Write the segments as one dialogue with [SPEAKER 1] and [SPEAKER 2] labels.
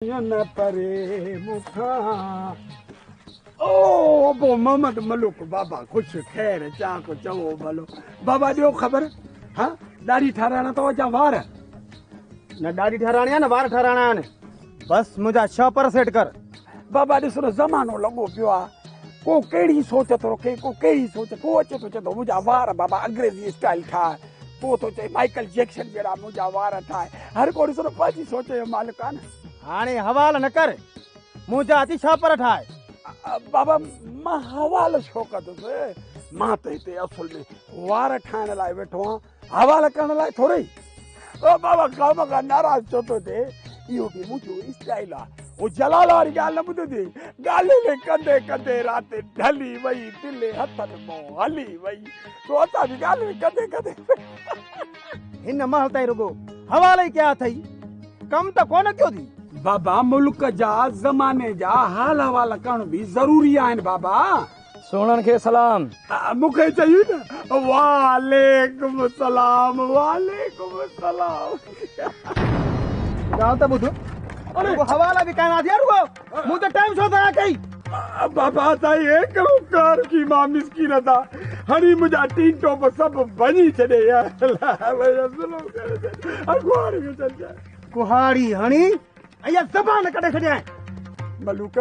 [SPEAKER 1] न परे मुखा ओ बो मोहम्मद मलुक बाबा कुछ खैर चा को चवो भलो बाबा दियो खबर हाँ दाढ़ी ठाराना तो जा वार
[SPEAKER 2] न दाढ़ी ठहराणी आहे न वार ठहराणा आहिनि बस मुंहिंजा 6 सेट कर
[SPEAKER 1] बाबा ॾिसो ज़मानो लॻो पियो आहे को कहिड़ी सोच थो रखे को कहिड़ी सोच को अचे थो चए थो मुंहिंजा वार बाबा अंग्रेज़ी स्टाइल ठाहे को थो चए माइकल जैक्सन जहिड़ा मुंहिंजा वार ठाहे हर को ॾिसो पंहिंजी सोच जो मालिक आहे न
[SPEAKER 2] हाणे हवाल न कर मुंहिंजा अची 6 ठाहे
[SPEAKER 1] बाबा मां हवाल छो कंदुसि मां त हिते असुल में वार ठाहिण लाइ वेठो आहियां हवाल करण लाइ थोरे ओ बाबा कम खां नाराज़ छो थो थिए इहो बि मुंहिंजो स्टाइल आहे वो जलाल वारी ॻाल्हि न ॿुधंदी ॻाल्हि में कंदे कंदे राति ढली वई दिलि हथनि मां हली वई तो असां बि ॻाल्हि में कंदे कंदे
[SPEAKER 2] हिन महल ताईं रुगो हवाल ई कया अथई कम त कोन कयो थी
[SPEAKER 1] बाबा मुल्क जा ज़माने जा हाल हवाल करण बि ज़रूरी आहिनि बाबा
[SPEAKER 3] सोणनि खे सलाम
[SPEAKER 1] मूंखे चई न वालेकुम सलाम वालेकुम सलाम
[SPEAKER 2] ॻाल्हि त ॿुध अरे वो हवाला भी कहना दिया रुको मुंह तो टाइम छो था कई
[SPEAKER 1] बाबा ताई हिकिड़ो कार की मां मिसकीन था हणी मुंहिंजा टी टॉप सभु भञी छॾे यार
[SPEAKER 2] कुहाड़ी हणी ऐं ज़बान कढे छॾिया
[SPEAKER 1] मलूक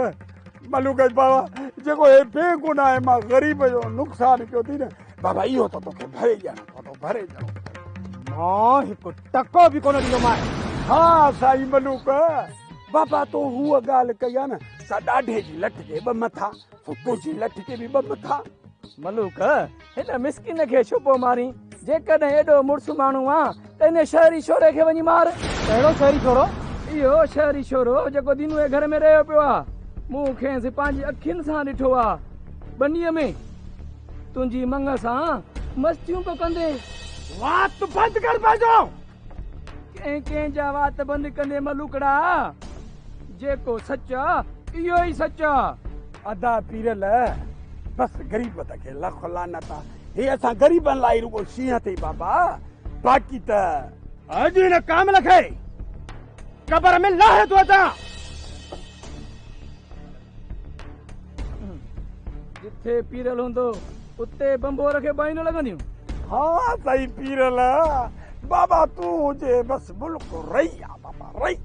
[SPEAKER 1] मलूक बाबा जेको हे बेगुनाह आहे मां ग़रीब जो नुक़सानु कयो थी न बाबा इहो त तोखे भरे ॾियणो पवंदो भरे ॾियणो
[SPEAKER 2] मां हिकु टको बि कोन ॾींदो मां
[SPEAKER 1] हा साईं मलूक बाबा तो हूअ ॻाल्हि कई आहे न सा ॾाढे जी लठ के ॿ मथा तो तुंहिंजी लठ के बि ॿ मथा
[SPEAKER 3] मलूक हिन मिसकिन खे छुपो मारी जेकॾहिं एॾो मुड़ुसु माण्हू आहे त हिन शहरी छोरे खे वञी मार
[SPEAKER 2] कहिड़ो शहरी छोरो
[SPEAKER 3] इहो शहरी छोरो जेको दिनू जे घर में रहियो पियो आहे मूं खेसि पंहिंजी अखियुनि सां ॾिठो आहे बनीअ में तुंहिंजी मंग सां मस्तियूं पियो कंदे
[SPEAKER 1] वात बंदि कर पंहिंजो
[SPEAKER 3] कंहिं कंहिंजा वात बंदि कंदे मलूकड़ा जेको सच आहे इहो ई सच आहे
[SPEAKER 1] अदा पीरल बस गरीबत खे लख लानत आहे हे असां ग़रीबनि लाइ रुगो शींहं थी बाबा बाक़ी त
[SPEAKER 2] अॼु हिन कामल खे कबर में लाहे थो अचां
[SPEAKER 3] जिथे पीरल हूंदो उते बंबोर खे बाइयूं लॻंदियूं
[SPEAKER 1] हाँ सही पीरल बाबा तू हुजे बस मुल्क रही आ बाबा रही